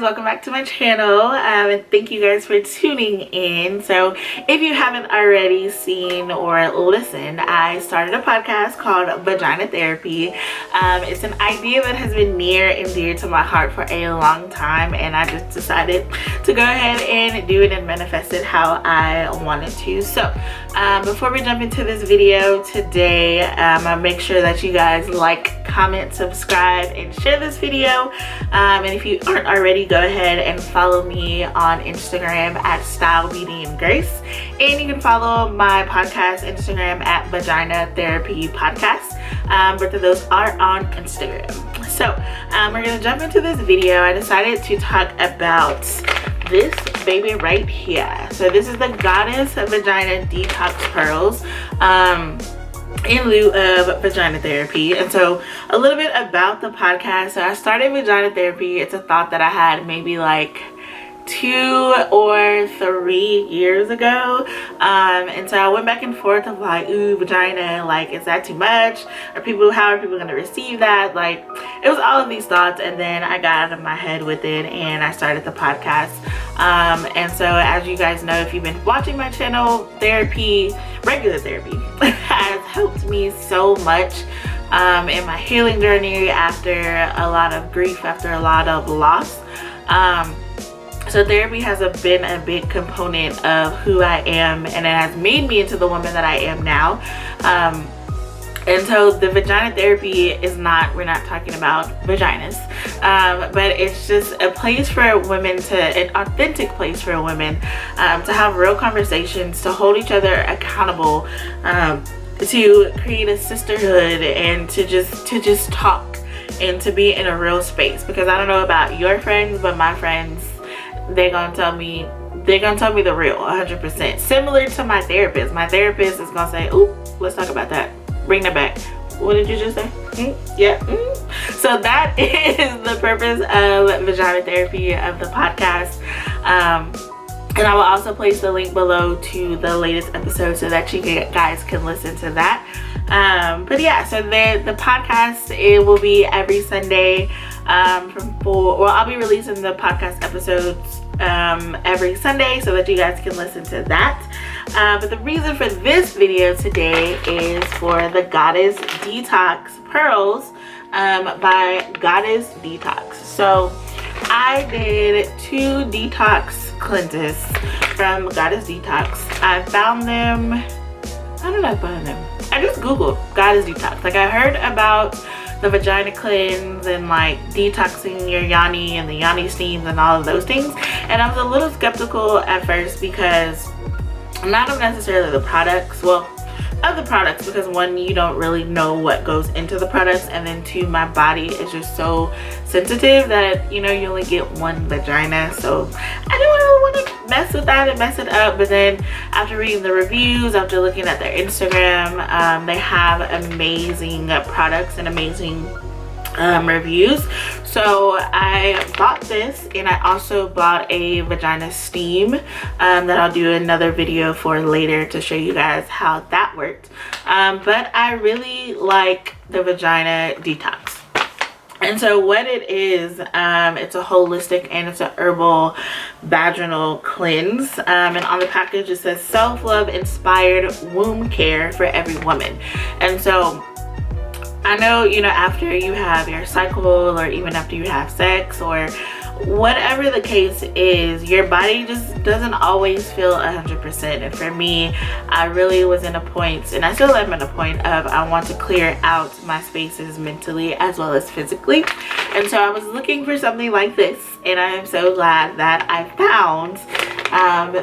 guys, welcome back to my channel, and thank you guys for tuning in. So if you haven't already seen or listened, I started a podcast called Vagina Therapy. It's an idea that has been near and dear to my heart for a long time, and I just decided to go ahead and do it and manifest it how I wanted to. So before we jump into this video today, I'll make sure that you guys like, comment, subscribe, and share this video. And if you aren't already, go ahead and follow me on Instagram at Style, Beauty, and Grace. And you can follow my podcast Instagram at Vagina Therapy Podcast. Both of those are on Instagram. So we're gonna jump into this video. I decided to talk about this baby right here. So this is the Godess Vagina Detox Pearls. In lieu of vagina therapy. And so a little bit about the podcast. So I started vagina therapy. It's a thought that I had maybe like 2 or 3 years ago, and so I went back and forth of like, ooh, vagina, like, is that too much? How are people gonna receive that? Like, it was all of these thoughts, and then I got out of my head with it and I started the podcast. And so as you guys know, if you've been watching my channel, regular therapy has helped me so much in my healing journey after a lot of grief, after a lot of loss. So therapy has been a big component of who I am, and it has made me into the woman that I am now. And so the vagina therapy is we're not talking about vaginas, but it's just a place for women an authentic place for women to have real conversations, to hold each other accountable, to create a sisterhood, and to just talk and to be in a real space. Because I don't know about your friends, but my friends, they're gonna tell me the real 100%. Similar to my therapist. My therapist is gonna say, ooh, let's talk about that. Bring that back. What did you just say? Yeah. So that is the purpose of vagina therapy, of the podcast. And I will also place the link below to the latest episode so that you guys can listen to that. But yeah, so the podcast, it will be every Sunday I'll be releasing the podcast episodes every Sunday so that you guys can listen to that. But the reason for this video today is for the Godess Detox Pearls by Godess Detox. So I did 2 detox cleanses from Godess Detox. I found them, how did I find them? I just googled Godess Detox. Like, I heard about the vagina cleanse and like detoxing your Yoni and the Yoni steams and all of those things, and I was a little skeptical at first because not of necessarily the products, of the products, because one, you don't really know what goes into the products, and then 2, my body is just so sensitive that, you know, you only get one vagina, so I didn't really want to mess with that and mess it up. But then after reading the reviews, after looking at their Instagram, they have amazing products and amazing reviews. So I bought this, and I also bought a vagina steam that I'll do another video for later to show you guys how that worked. But I really like the vagina detox. And so what it is, it's a holistic and it's an herbal vaginal cleanse. And on the package it says self-love inspired womb care for every woman. And so I know, you know, after you have your cycle, or even after you have sex, or whatever the case is, your body just doesn't always feel 100%. And for me, I really was in a point, and I still am in a point of, I want to clear out my spaces mentally as well as physically. And so I was looking for something like this, and I am so glad that I found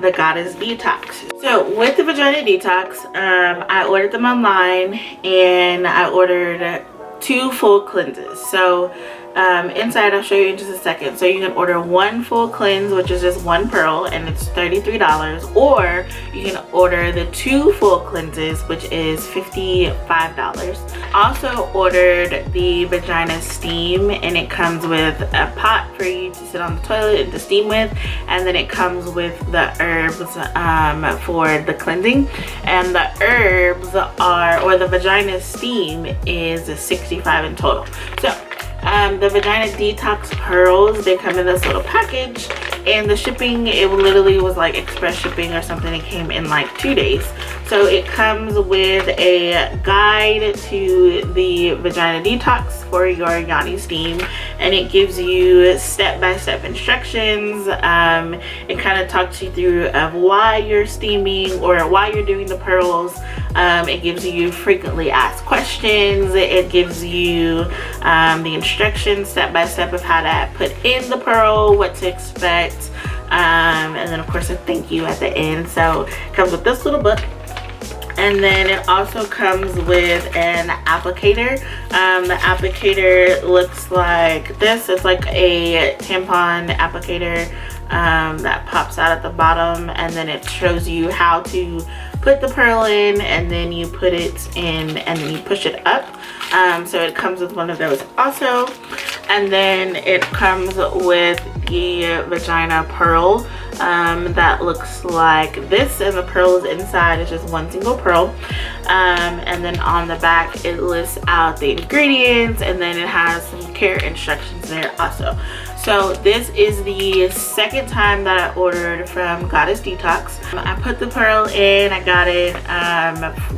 the Godess Detox. So with the Vagina Detox, I ordered them online, and I ordered 2 full cleanses. So inside, I'll show you in just a second. So you can order 1 full cleanse, which is just 1 pearl, and it's $33, or you can order the 2 full cleanses, which is $55. Also ordered the vagina steam, and it comes with a pot for you to sit on the toilet and to steam with, and then it comes with the herbs for the cleansing. And the herbs are, or the vagina steam is $65 in total. So The Vagina Detox Pearls, they come in this little package, and the shipping, it literally was like express shipping or something. It came in like 2 days. So it comes with a guide to the vagina detox for your Yoni steam, and it gives you step-by-step instructions. It kind of talks you through of why you're steaming or why you're doing the pearls. It gives you frequently asked questions. It gives you the instructions step-by-step of how to put in the pearl, what to expect, and then of course a thank you at the end. So it comes with this little book. And then it also comes with an applicator. The applicator looks like this. It's like a tampon applicator that pops out at the bottom, and then it shows you how to put the pearl in, and then you put it in, and then you push it up. So it comes with one of those also. And then it comes with the vagina pearl that looks like this, and the pearls inside is just one single pearl. And then on the back it lists out the ingredients, and then it has some care instructions there also. So this is the second time that I ordered from Godess Detox. I put the pearl in, I got it.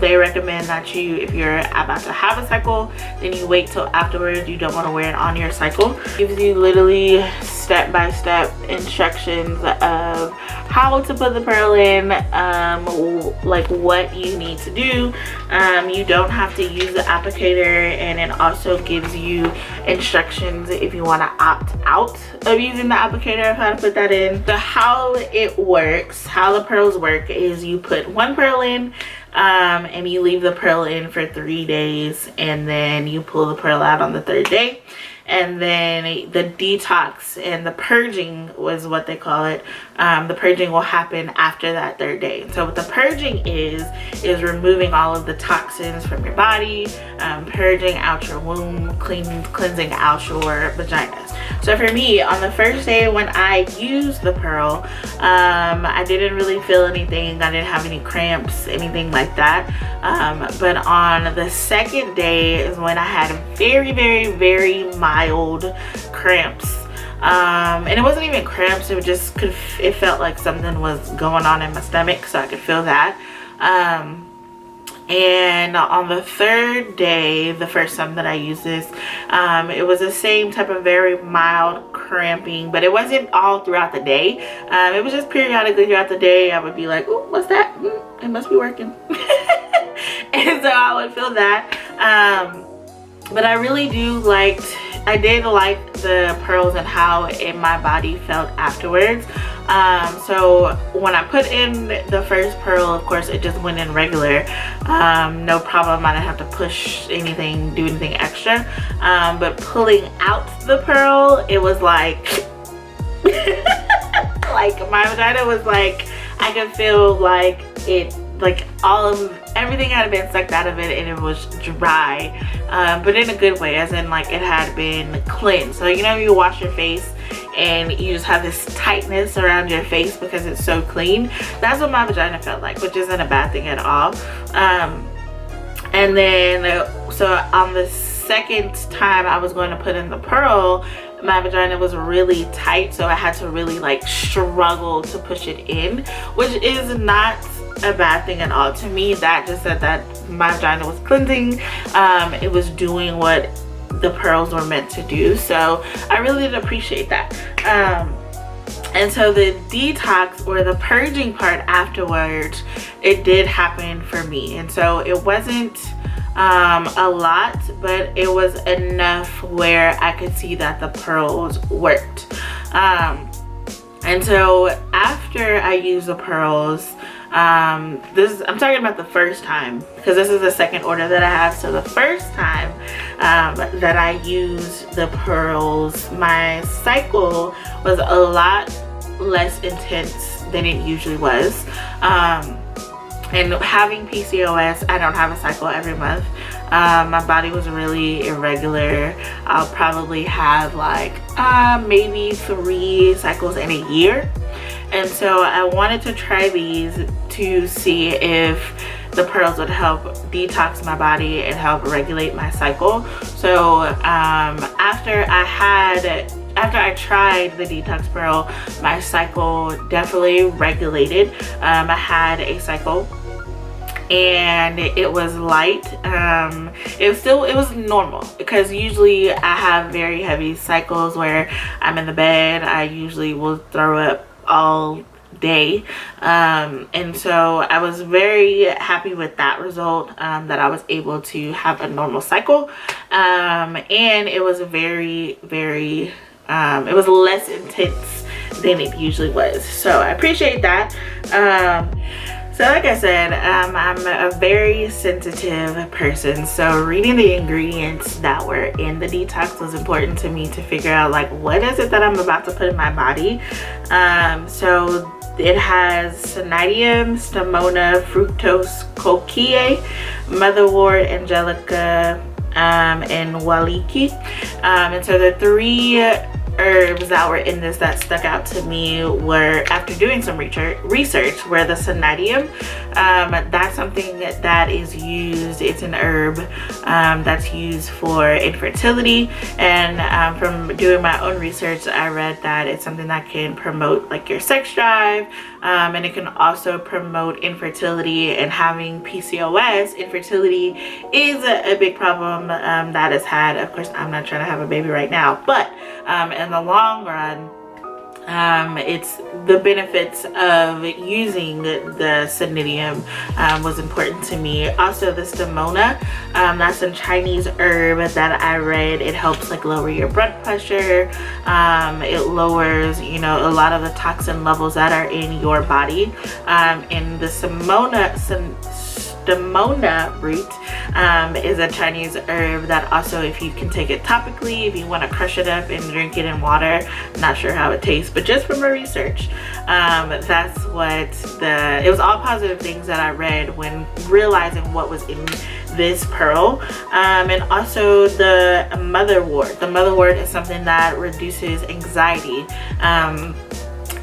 They recommend that you, if you're about to have a cycle, then you wait till afterwards. You don't want to wear it on your cycle. It gives you literally step-by-step instructions of how to put the pearl in, like what you need to do. You don't have to use the applicator, and it also gives you instructions if you want to opt out of using the applicator of how to put that in. So how it works, how the pearls work, is you put one pearl in, and you leave the pearl in for 3 days, and then you pull the pearl out on the 3rd day. And then the detox and the purging was what they call it. The purging will happen after that 3rd day. So what the purging is removing all of the toxins from your body, purging out your womb, cleansing out your vaginas. So for me, on the 1st day when I used the pearl, I didn't really feel anything. I didn't have any cramps, anything like that. But on the 2nd day is when I had very, very, very mild cramps. And it wasn't even cramps, it just it felt like something was going on in my stomach, so I could feel that. And on the 3rd day, the first time that I used this, it was the same type of very mild cramping, but it wasn't all throughout the day. It was just periodically throughout the day. I would be like, oh, what's that? It must be working. And so I would feel that. But I really I did like the pearls and how my body felt afterwards. So when I put in the first pearl, of course it just went in regular, no problem. I didn't have to push anything, do anything extra. But pulling out the pearl, it was like like my vagina was like, I could feel like it, like everything had been sucked out of it, and it was dry, but in a good way, as in like it had been cleansed. So you know, you wash your face and you just have this tightness around your face because it's so clean. That's what my vagina felt like, which isn't a bad thing at all. And then so on the 2nd time I was going to put in the pearl, my vagina was really tight, so I had to really like struggle to push it in, which is not a bad thing at all. To me, that just said that my vagina was cleansing. It was doing what the pearls were meant to do, so I really did appreciate that. And so the detox or the purging part afterwards, it did happen for me, and so it wasn't a lot, but it was enough where I could see that the pearls worked. And so after I used the pearls, I'm talking about the first time, because this is the 2nd order that I have. So the first time that I used the pearls, my cycle was a lot less intense than it usually was. And having PCOS, I don't have a cycle every month. My body was really irregular. I'll probably have like maybe 3 cycles in a year. And so I wanted to try these to see if the pearls would help detox my body and help regulate my cycle. So after I tried the detox pearl, my cycle definitely regulated. I had a cycle and it was light. It was normal, because usually I have very heavy cycles where I'm in the bed. I usually will throw up all day, and so I was very happy with that result, that I was able to have a normal cycle, and it was very it was less intense than it usually was, so I appreciate that. So like I said, I'm a very sensitive person, so reading the ingredients that were in the detox was important to me to figure out, like, what is it that I'm about to put in my body. So it has Cnidium, Stamona, Fructose, Coquille, Motherwort, Angelica, and Waliki. And so the three herbs that were in this that stuck out to me were, after doing some research, were the Cnidium. That's something that is used, it's an herb that's used for infertility, and from doing my own research, I read that it's something that can promote like your sex drive, and it can also promote infertility. And having PCOS, infertility is a big problem that is had. Of course, I'm not trying to have a baby right now, but in the long run, it's the benefits of using the Cnidium was important to me. Also the Stamona, that's a Chinese herb that I read. It helps like lower your blood pressure. It lowers, you know, a lot of the toxin levels that are in your body. And the Stamona root is a Chinese herb that also, if you can take it topically, if you want to crush it up and drink it in water, not sure how it tastes, but just from my research, that's what it was all positive things that I read when realizing what was in this pearl. And also the motherwort. The motherwort is something that reduces anxiety.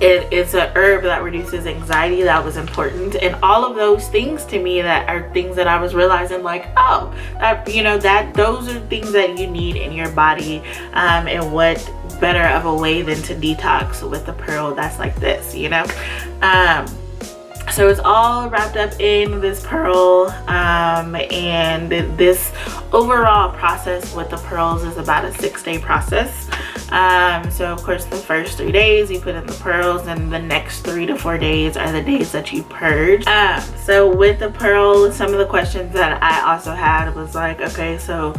It's an herb that reduces anxiety. That was important. And all of those things to me that are things that I was realizing, like, oh, that, you know, that those are things that you need in your body, and what better of a way than to detox with a pearl that's like this, you know. So it's all wrapped up in this pearl, and this overall process with the pearls is about a 6-day process. So of course the first 3 days you put in the pearls, and the next 3 to 4 days are the days that you purge. So with the pearl, some of the questions that I also had was like, okay, so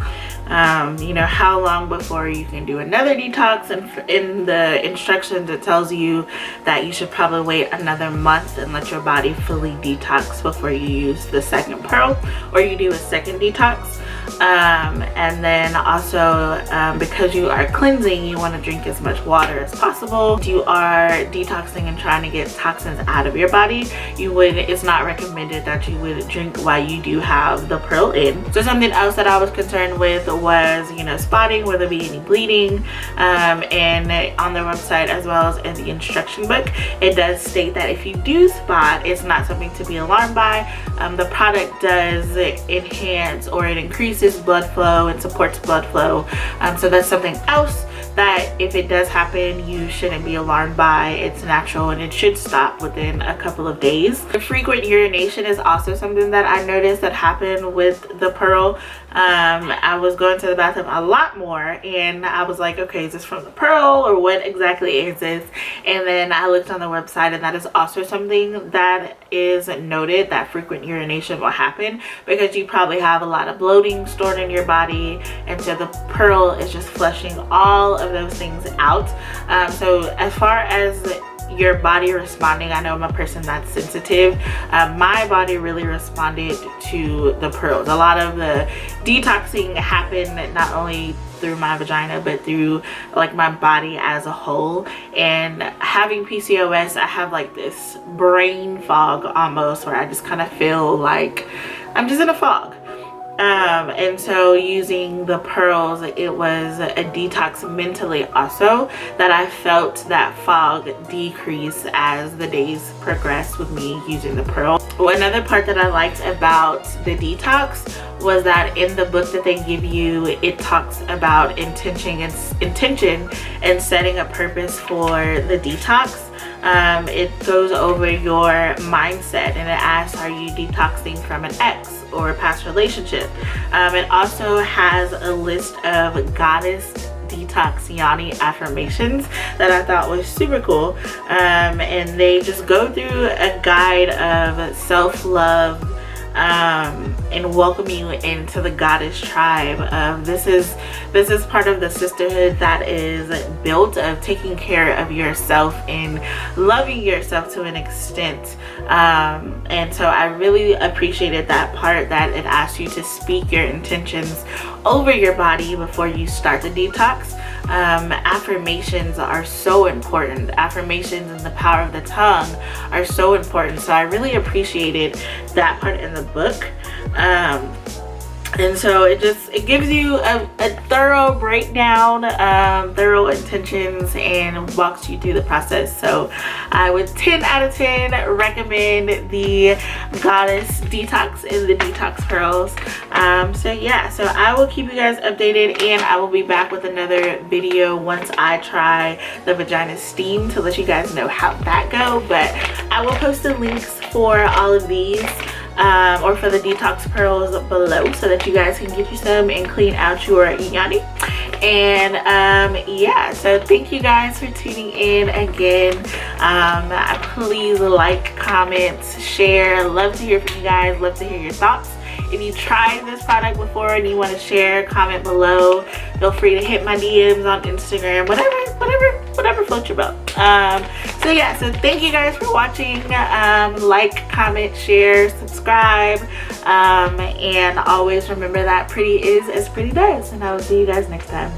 you know, how long before you can do another detox? And in the instructions it tells you that you should probably wait another month and let your body fully detox before you use the second pearl, or you do a second detox. And then also, because you are cleansing, you want to drink as much water as possible. If you are detoxing and trying to get toxins out of your body, it's not recommended that you would drink while you do have the pearl in. So something else that I was concerned with was, you know, spotting, will there be any bleeding? And on their website, as well as in the instruction book, it does state that if you do spot, it's not something to be alarmed by. The product does enhance, or it increases blood flow and supports blood flow. So that's something else that if it does happen, you shouldn't be alarmed by. It's natural and it should stop within a couple of days. The frequent urination is also something that I noticed that happened with the pearl. I was going to the bathroom a lot more, and I was like, okay, is this from the pearl, or what exactly is this? And then I looked on the website, and that is also something that is noted, that frequent urination will happen because you probably have a lot of bloating stored in your body, and so the pearl is just flushing all of those things out. So as far as your body responding, I know I'm a person that's sensitive. My body really responded to the pearls. A lot of the detoxing happened not only through my vagina, but through like my body as a whole. And having PCOS, I have like this brain fog almost, where I just kind of feel like I'm just in a fog. And so using the pearls, it was a detox mentally also, that I felt that fog decrease as the days progressed with me using the pearls. Another part that I liked about the detox was that in the book that they give you, it talks about intention and setting a purpose for the detox. It goes over your mindset, and it asks, are you detoxing from an ex or a past relationship? It also has a list of Godess Detox Yoni affirmations that I thought was super cool. And they just go through a guide of self-love and welcome you into the goddess tribe. This is part of the sisterhood that is built of taking care of yourself and loving yourself to an extent. And so I really appreciated that part, that it asks you to speak your intentions over your body before you start the detox. Affirmations are so important. Affirmations and the power of the tongue are so important. So I really appreciated that part in the book. And so it gives you a thorough breakdown, thorough intentions, and walks you through the process. So I would 10 out of 10 recommend the Godess Detox and the Detox Pearls. So yeah, so I will keep you guys updated, and I will be back with another video once I try the Vagina Steam to let you guys know how that go. But I will post the links for all of these, or for the detox pearls below, so that you guys can get you some and clean out your Yoni. And yeah, so thank you guys for tuning in again. Please like, comment, share. Love to hear from you guys. Love to hear your thoughts. If you tried this product before and you want to share, comment below. Feel free to hit my DMs on Instagram, whatever floats your boat. So yeah, so thank you guys for watching. Like, comment, share, subscribe, and always remember that pretty is as pretty does. And I will see you guys next time.